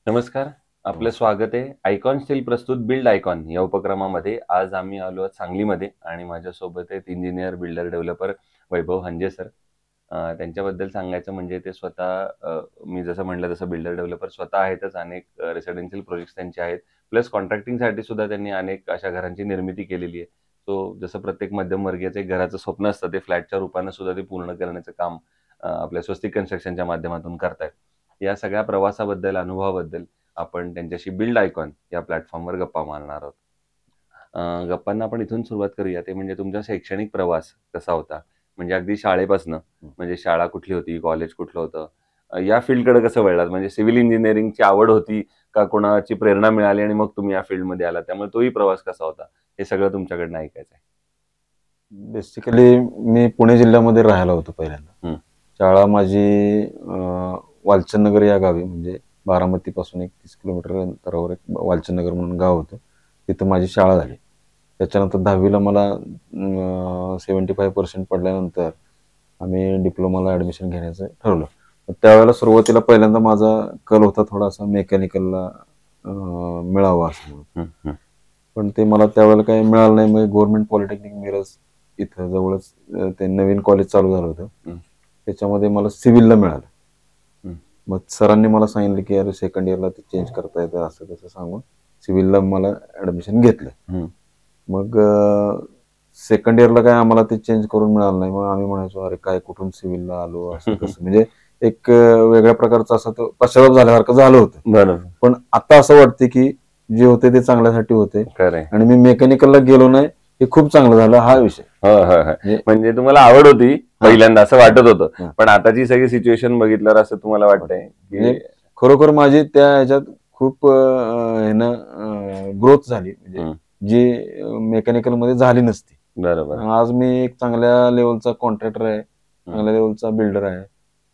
नमस्कार. आपलं स्वागत आहे. आयकॉन स्टील प्रस्तुत बिल्ड आयकॉन या उपक्रमामध्ये. आज आम्ही आलो आहोत सांगलीमध्ये आणि माझ्यासोबत आहेत इंजिनियर, बिल्डर, डेव्हलपर वैभव हंजे सर. त्यांच्याबद्दल सांगायचं म्हणजे ते स्वतः मी जसं म्हटलं तसं बिल्डर, डेव्हलपर स्वतः आहेतच. अनेक रेसिडेन्शियल प्रोजेक्ट्स त्यांचे आहेत. प्लस कॉन्ट्रॅक्टिंगसाठी सुद्धा त्यांनी अनेक अशा घरांची निर्मिती केलेली आहे. सो जसं प्रत्येक मध्यमवर्गीयाचं एक घराचं स्वप्न असतं, ते फ्लॅटच्या रूपानं सुद्धा ते पूर्ण करण्याचं काम आपल्या स्वस्तिक कन्स्ट्रक्शनच्या माध्यमातून करतायत. या सगळ्या प्रवासाबद्दल, अनुभवाबद्दल आपण त्यांच्याशी बिल्ड आयकॉन या प्लॅटफॉर्मवर गप्पा मारणार आहोत. गप्पांना आपण इथून सुरुवात करूया. ते म्हणजे तुमचा शैक्षणिक प्रवास कसा होता? म्हणजे अगदी शाळेपासनं, म्हणजे शाळा कुठली होती, कॉलेज कुठलं होतं? या फील्डकडे कसं वळलात? म्हणजे सिव्हिल इंजिनिअरिंगची आवड होती का कोणाची प्रेरणा मिळाली आणि मग तुम्ही या फील्डमध्ये आलात? त्यामुळे तोही प्रवास कसा होता? हे सगळं तुमच्याकडनं ऐकायचं आहे. बेसिकली मी पुणे जिल्ह्यामध्ये राहायला होतो पहिल्यांदा. हं. शाळा माझी वालचंदनगर या गावी, म्हणजे बारामतीपासून एक 30 किलोमीटर अंतरावर एक वालचंदनगर म्हणून गाव होतं. तिथं माझी शाळा झाली. त्याच्यानंतर 10वीला मला 75% पडल्यानंतर आम्ही डिप्लोमाला ॲडमिशन घेण्याचं ठरवलं. त्यावेळेला सुरुवातीला पहिल्यांदा माझा कल होता थोडासा मेकॅनिकलला मिळावा असं म्हणून. पण ते मला त्यावेळेला काही मिळालं नाही. मग गव्हर्नमेंट पॉलिटेक्निक मिरज इथं जवळच ते नवीन कॉलेज चालू झालं होतं. त्याच्यामध्ये मला सिव्हिलला मिळालं. मग सरांनी मला सांगितलं की अरे सेकंड इयरला ते चेंज करता येतं असं तसं सांगून सिव्हिलला मला ऍडमिशन घेतलं. मग सेकंड इयरला काय आम्हाला ते चेंज करून मिळालं नाही. मग आम्ही म्हणायचो अरे काय कुठून सिव्हिलला आलो असं कसं, म्हणजे एक वेगळ्या प्रकारचा असं तो पश्चाताप झाल्यासारखं झालं होतं. बरोबर. पण आता असं वाटते की जे होते ते चांगल्यासाठी होते आणि मी मेकॅनिकलला गेलो नाही हे खूप चांगलं झालं हा विषय. म्हणजे तुम्हाला आवड होती पहिल्यांदा असं वाटत होतं, पण आताची सगळी सिच्युएशन बघितल्यावर असं तुम्हाला वाटतंय की खरोखर माझी त्या ह्याच्यात खूप ग्रोथ झाली, म्हणजे जी मेकॅनिकल मध्ये झाली नसती. बरोबर. आज मी एक चांगल्या लेवलचा कॉन्ट्रॅक्टर आहे, चांगल्या लेवलचा बिल्डर आहे,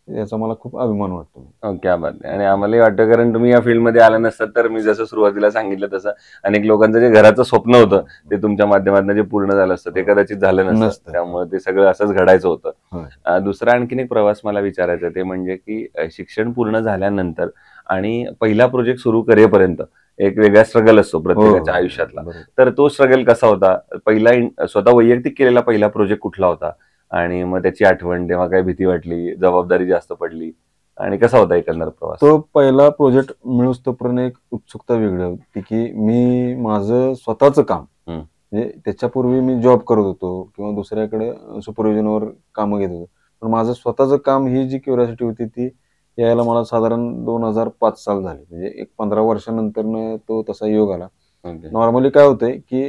याचा मला खूप अभिमान वाटतो. क्या बात आहे. आणि आम्हालाही वाटतं, कारण तुम्ही या फील्डमध्ये आला नसतात तर मी जसं सुरुवातीला सांगितलं तसं अनेक लोकांचं जे घराचं स्वप्न होतं ते तुमच्या माध्यमातून जे पूर्ण झालं असतं ते कदाचित झालं नसतं. त्यामुळे ते सगळं असंच घडायचं होतं. दुसरा आणखीन एक प्रवास मला विचारायचा ते म्हणजे की शिक्षण पूर्ण झाल्यानंतर आणि पहिला प्रोजेक्ट सुरू करेपर्यंत एक वेगळा स्ट्रगल असतो प्रत्येकाच्या आयुष्यातला. तर तो स्ट्रगल कसा होता? पहिला स्वतः वैयक्तिक केलेला पहिला प्रोजेक्ट कुठला होता? आणि मग त्याची आठवण, तेव्हा काय भीती वाटली, जबाबदारी जास्त पडली आणि कसा होता एकंदर प्रवास? तो पहिला प्रोजेक्ट मिळूस तोपर्यंत एक उत्सुकता वेगळी होती की मी माझं स्वतःचं काम, म्हणजे त्याच्यापूर्वी मी जॉब करत होतो किंवा दुसऱ्याकडे सुपरविजनवर कामं घेत होतो, पण माझं स्वतःचं काम ही जी क्युरियोसिटी होती ती यायला मला साधारण 2005 साल झाले, म्हणजे एक 15 वर्षानंतर तो तसा योग आला. नॉर्मली काय होतंय की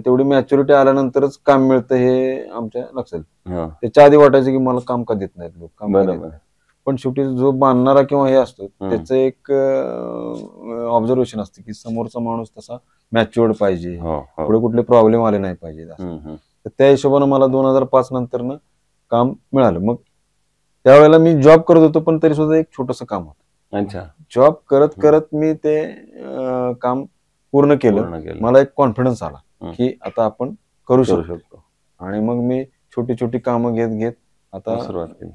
तेवढी मॅच्युरिटी आल्यानंतरच काम मिळतं हे आमच्या लक्षात. त्याच्या आधी वाटायचं की मला काम का देत नाहीत लोक, काम का देत नाहीत. पण शेवटी जो बांधणारा किंवा हे असतो त्याचं एक ऑब्झर्वेशन असते की समोरचा माणूस तसा मॅच्युअर्ड पाहिजे, पुढे कुठले प्रॉब्लेम आले नाही पाहिजे. तर त्या हिशोबानं मला 2005 नंतर काम मिळालं. मग त्यावेळेला मी जॉब करत होतो, पण तरी सुद्धा एक छोटस काम होतं. जॉब करत करत मी ते काम पूर्ण केलं. मला एक कॉन्फिडन्स आला की आता आपण करू शकतो. आणि मग मी छोटी छोटी कामं घेत घेत आता सुरुवात केली.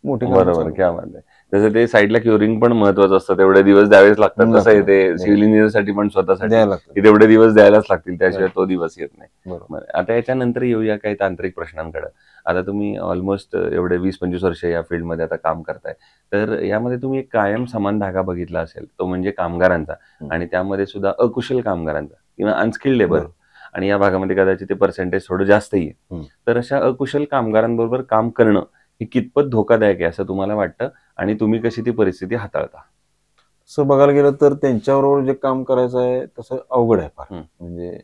मोठी. बरोबर. क्या बात आहे. तसं ते साईडला क्युरिंग पण महत्वाचं असतं, तेवढे दिवस द्यावेच लागतात. तसं आहे ते सिव्हिल इंजिनिअरसाठी पण स्वतःसाठी तेवढे दिवस द्यायलाच लागतील, त्याशिवाय तो दिवस येत नाही. आता याच्यानंतर येऊया काही तांत्रिक प्रश्नांकडे. आता तुम्ही ऑलमोस्ट एवढे 20-25 वर्ष या फील्डमध्ये आता काम करताय, तर यामध्ये तुम्ही एक कायम समान धागा बघितला असेल, तो म्हणजे कामगारांचा, आणि त्यामध्ये सुद्धा अकुशल कामगारांचा किंवा अनस्किल्ड लेबर, आणि या भागामध्ये कदाचित ते पर्सेंटेज थोडं जास्तही आहे. तर अशा अकुशल कामगारांबरोबर काम करणं हे कितपत धोकादायक आहे असं तुम्हाला वाटतं, आणि तुम्ही कशी ती परिस्थिती हाताळता? असं बघायला गेलं तर त्यांच्याबरोबर जे काम करायचं आहे तसं अवघड आहे फार. म्हणजे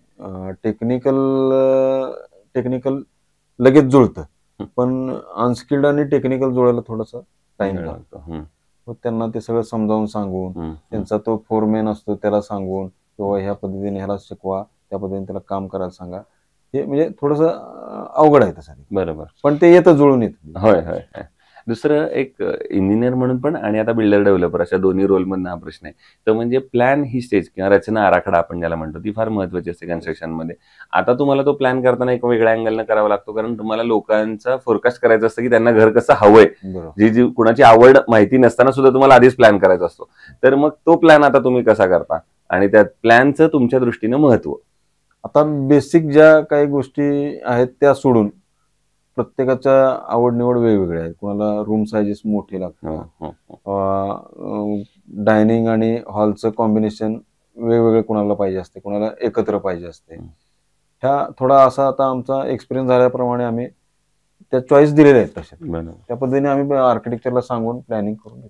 टेक्निकल लगेच जुळतं, पण अनस्किल्ड आणि टेक्निकल जुळायला थोडासा टाइम लागतो. मग त्यांना ते सगळं समजावून सांगून, त्यांचा तो फोरमॅन असतो त्याला सांगून किंवा ह्या पद्धतीने ह्याला शिकवा, त्या पद्धतीने त्याला काम करायला सांगा, हे म्हणजे थोडस अवघड आहे तसं. बरोबर. पण ते येतं, जुळून येतं. होय होय. दुसरं एक इंजिनियर म्हणून पण आणि आता बिल्डर डेव्हलपर अशा दोन्ही रोलमधनं हा प्रश्न आहे. तो म्हणजे प्लॅन ही स्टेज किंवा रचना आराखडा आपण ज्याला म्हणतो ती फार महत्वाची असते कन्स्ट्रक्शनमध्ये. आता तुम्हाला तो प्लॅन करताना एक वेगळ्या अँगलनं करावा लागतो, कारण तुम्हाला लोकांचा फोरकास्ट करायचं असतं की त्यांना घर कसं हवंय. बरोबर. जी कुणाची आवड माहिती नसताना सुद्धा तुम्हाला आधीच प्लॅन करायचा असतो. तर मग तो प्लॅन आता तुम्ही कसा करता आणि त्या प्लॅनचं तुमच्या दृष्टीनं महत्व? आता बेसिक ज्या काही गोष्टी आहेत त्या सोडून प्रत्येकाच्या आवड निवड वेगवेगळ्या आहेत. कोणाला रूम साईजेस मोठे लागतात, डायनिंग आणि हॉलचं कॉम्बिनेशन वेगवेगळे कोणाला पाहिजे असते, कोणाला एकत्र पाहिजे असते. ह्या थोडा असा आता आमचा एक्सपिरियन्स झाल्याप्रमाणे आम्ही त्या चॉईस दिलेल्या आहेत तशा. त्या पद्धतीने आम्ही आर्किटेक्चरला सांगून प्लॅनिंग करून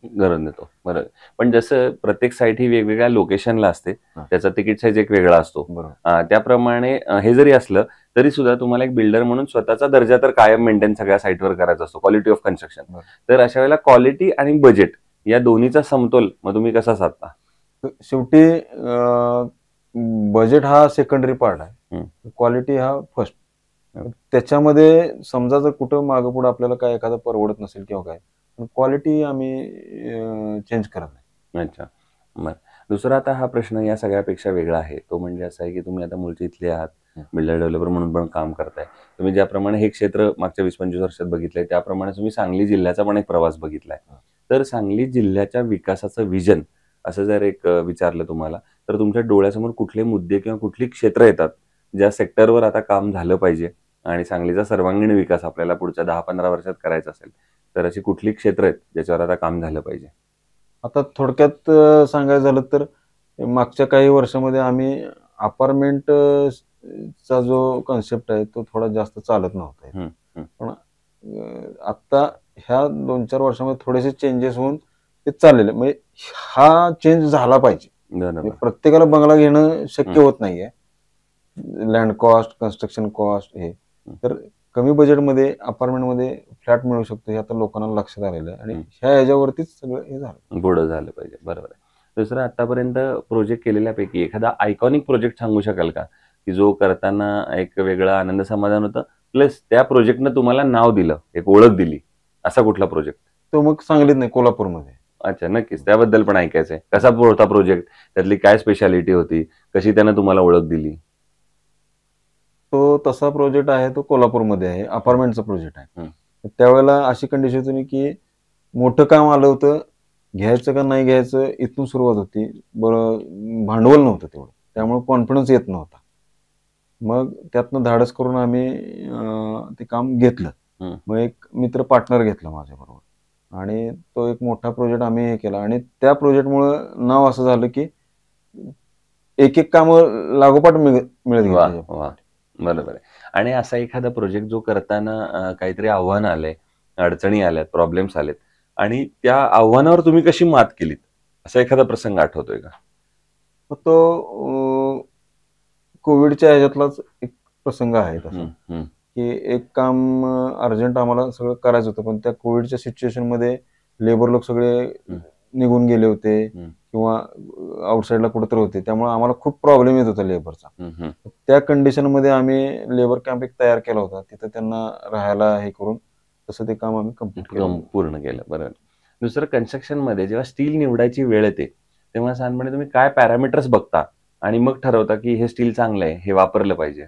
देतो. बरोबर. पण जसं प्रत्येक साईट ही वेगवेगळ्या लोकेशनला असते, त्याचा तिकीट साईज एक वेगळा असतो. त्याप्रमाणे हे जरी असलं तरी सुद्धा तुम्हाला एक बिल्डर म्हणून स्वतःचा दर्जा तर कायम मेंटेन सगळ्या साईटवर करायचा असतो, क्वालिटी ऑफ कन्स्ट्रक्शन. तर अशा वेळेला क्वालिटी आणि बजेट या दोन्हीचा समतोल मग तुम्ही कसा साधता? शेवटी बजेट हा सेकंडरी पार्ट आहे, क्वालिटी हा फर्स्ट. त्याच्यामध्ये समजा जर कुठं मागं पुढे आपल्याला काय एखादं परवडत नसेल किंवा काय, क्वालिटी आम्ही चेंज करत नाही. अच्छा. मग दुसरा आता हा प्रश्न या सगळ्यापेक्षा वेगळा आहे, तो म्हणजे असा आहे की तुम्ही आता मूळचे इथले आहात, बिल्डर डेव्हलपर म्हणून पण काम करताय. तुम्ही ज्याप्रमाणे हे क्षेत्र मागच्या 20-25 वर्षात बघितलंय त्याप्रमाणे तुम्ही सांगली जिल्ह्याचा पण एक प्रवास बघितलाय. तर सांगली जिल्ह्याच्या विकासाचं विजन असं जर एक विचारलं तुम्हाला, तर तुमच्या डोळ्यासमोर कुठले मुद्दे किंवा कुठली क्षेत्र येतात ज्या सेक्टरवर आता काम झालं पाहिजे आणि सांगलीचा सर्वांगीण विकास आपल्याला पुढच्या 10-15 वर्षात करायचा असेल, तर अशी कुठली क्षेत्र आहेत ज्याच्यावर आता काम झालं पाहिजे? आता थोडक्यात सांगायचं झालं तर मागच्या काही वर्षामध्ये आम्ही अपार्टमेंट चा जो कन्सेप्ट आहे तो थोडा जास्त चालत नव्हता. पण आता ह्या 2-4 वर्षामध्ये थोडेसे चेंजेस होऊन ते चाललेले, म्हणजे हा चेंज झाला पाहिजे. प्रत्येकाला बंगला घेणं शक्य होत नाहीये. लँड कॉस्ट, कन्स्ट्रक्शन कॉस्ट हे, तर कमी बजेटमध्ये अपार्टमेंटमध्ये फ्लॅट मिळू शकतो हे आता लोकांना लक्षात आलेलं आहे आणि ह्या ह्याच्यावरतीच सगळं हे झालं, पुढं झालं पाहिजे. बरोबर आहे. दुसरं आतापर्यंत प्रोजेक्ट केलेल्यापैकी एखादा आयकॉनिक प्रोजेक्ट सांगू शकाल का, की जो करताना एक वेगळा आनंद समाधान होतं, प्लस त्या प्रोजेक्टनं तुम्हाला नाव दिलं, एक ओळख दिली, असा कुठला प्रोजेक्ट? तो मग सांगलीत नाही, कोल्हापूरमध्ये. अच्छा, नक्कीच. त्याबद्दल पण ऐकायचंय. कसा होता प्रोजेक्ट, त्यातली काय स्पेशालिटी होती, कशी त्यानं तुम्हाला ओळख दिली? तो तसा प्रोजेक्ट आहे, तो कोल्हापूरमध्ये आहे, अपार्टमेंटचा प्रोजेक्ट आहे. त्यावेळेला अशी कंडिशन होती की मोठं काम आलं होतं, घ्यायचं का नाही घ्यायचं इथून सुरुवात होती. बरं, भांडवल नव्हतं तेवढं, त्यामुळे कॉन्फिडन्स येत नव्हता. मग त्यातनं धाडस करून आम्ही ते काम घेतलं. मग एक मित्र पार्टनर घेतला माझ्याबरोबर आणि तो एक मोठा प्रोजेक्ट आम्ही हे केला आणि त्या प्रोजेक्टमुळं नाव असं झालं की एक एक काम लागोपाठ मिळत गेली. बरोबर आहे. आणि असा एखादा प्रोजेक्ट जो करताना काहीतरी आव्हान आलंय, अडचणी आल्यात, प्रॉब्लेम्स आलेत आणि त्या आव्हानावर तुम्ही कशी मात केलीत, असा एखादा प्रसंग आठवतोय का? तो कोविडच्या ह्याच्यातलाच एक प्रसंग आहे तसा, की एक काम अर्जंट आम्हाला सगळं करायचं होतं, पण त्या कोविडच्या सिच्युएशन मध्ये लेबर लोक सगळे निघून गेले होते किंवा आउटसाईडला कुठेतरी होते, त्यामुळे आम्हाला खूप प्रॉब्लेम येत होता लेबरचा. त्या कंडिशन मध्ये आम्ही लेबर कॅम्प एक तयार केला होता, तिथं त्यांना राहायला हे करून तसं ते काम आम्ही कम्प्लीट केलं, पूर्ण केलं. बरोबर. दुसरं, कन्स्ट्रक्शन मध्ये जेव्हा स्टील निवडायची वेळ येते तेव्हा साधारणपणे तुम्ही काय पॅरामीटर्स बघता आणि मग ठरवता की हे स्टील चांगलं आहे, हे वापरलं पाहिजे?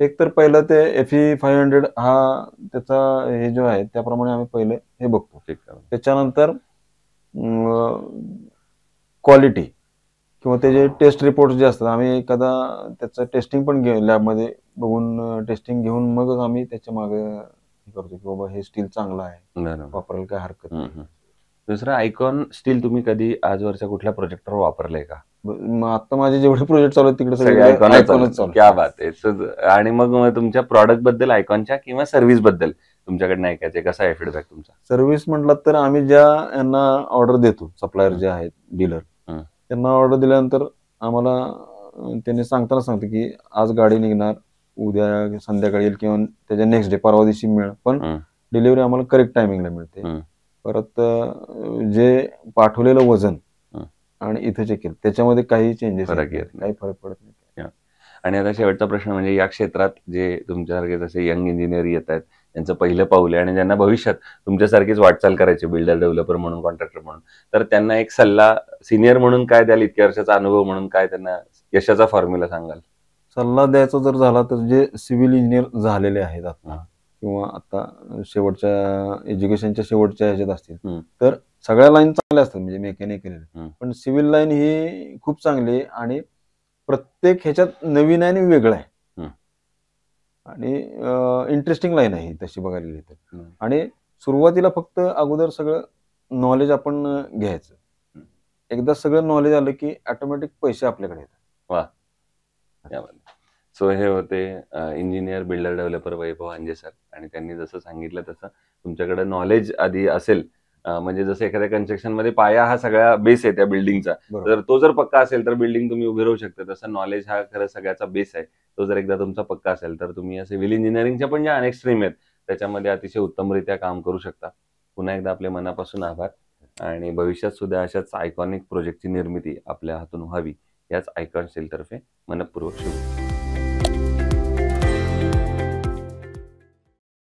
एक तर पहिलं ते FE500 हा त्याचा हे जो आहे त्याप्रमाणे आम्ही पहिले हे बघतो. त्याच्यानंतर क्वालिटी किंवा त्याचे टेस्ट रिपोर्ट जे असतात, आम्ही एखादा त्याचं टेस्टिंग पण लॅबमध्ये बघून टेस्टिंग घेऊन मगच आम्ही त्याच्या मागे करतो की बाबा हे स्टील चांगलं आहे, वापरायला काय हरकत नाही. दुसरं, आयकॉन स्टील तुम्ही कधी आजवरच्या कुठल्या प्रोजेक्टवर वापरलंय का? आता माझे जेवढे प्रोजेक्ट चालू आहेत तिकडे सगळे आयकॉनच चालू. क्या बात आहे. आणि मग तुमच्या प्रॉडक्ट बद्दल, आयकॉनच्या किंवा सर्व्हिस बद्दल तुमच्याकडनं ऐकायचंय, कसा आहे फीडबॅक तुमचा? सर्व्हिस म्हटलं तर आम्ही ज्या यांना ऑर्डर देतो, सप्लायर जे आहेत, डीलर, त्यांना ऑर्डर दिल्यानंतर आम्हाला त्यांनी सांगताना सांगते की आज गाडी निघणार, उद्या संध्याकाळी येईल किंवा त्याच्या नेक्स्ट डे, परवा दिवशी मिळेल, पण डिलिव्हरी आम्हाला करेक्ट टायमिंगला मिळते. परत जे पाठवलेलं वजन आणि इथे चेक केलं त्याच्यामध्ये काही चेंजेस, काही फरक पडत नाही. आणि आता शेवटचा प्रश्न म्हणजे या क्षेत्रात जे तुमच्यासारखे जसे यंग इंजिनियर येत आहेत, यांचं पहिलं पाऊल आहे आणि ज्यांना भविष्यात तुमच्यासारखीच वाटचाल करायची बिल्डर डेव्हलपर म्हणून, कॉन्ट्रॅक्टर म्हणून, तर त्यांना एक सल्ला सिनियर म्हणून काय द्याल, इतक्या वर्षाचा अनुभव म्हणून काय त्यांना यशाचा फॉर्म्युला सांगाल? सल्ला द्यायचा जर झाला तर जे सिव्हिल इंजिनियर झालेले आहेत आता किंवा आता शेवटच्या एज्युकेशनच्या शेवटच्या ह्याच्यात असतील तर सगळ्या लाईन चांगल्या असतात, म्हणजे मेकॅनिकल, पण सिव्हिल लाईन ही खूप चांगली आहे आणि प्रत्येक ह्याच्यात नवीन आहे आणि वेगळं आहे आणि इंटरेस्टिंग लाईन आहे ही तशी बघायला गेली तर. आणि सुरुवातीला फक्त अगोदर सगळं नॉलेज आपण घ्यायचं. एकदा सगळं नॉलेज आलं की ऑटोमॅटिक पैसे आपल्याकडे येतात. वा. सो हे होते इंजिनियर बिल्डर डेव्हलपर वैभव हांजे सर, आणि त्यांनी जसं सांगितलं तसं तुमच्याकडे नॉलेज आधी असेल, म्हणजे जसं एखाद्या कन्स्ट्रक्शन मध्ये पाया हा सगळा बेस आहे त्या बिल्डिंगचा, तर तो जर पक्का असेल तर बिल्डिंग तुम्ही उभी राहू शकता. तसं नॉलेज हा खरं सगळ्याचा बेस आहे. तो जर एकदा तुमचा पक्का असेल तर तुम्ही सिव्हिल इंजिनिअरिंगच्या पण ज्या अनेक स्ट्रीम आहेत त्याच्यामध्ये अतिशय उत्तमरित्या काम करू शकता. पुन्हा एकदा आपले मनापासून आभार, आणि भविष्यात सुद्धा अशाच आयकॉनिक प्रोजेक्टची निर्मिती आपल्या हातून व्हावी याच आयकॉन स्टील तर्फे मनपूर्वक शुभेच्छा.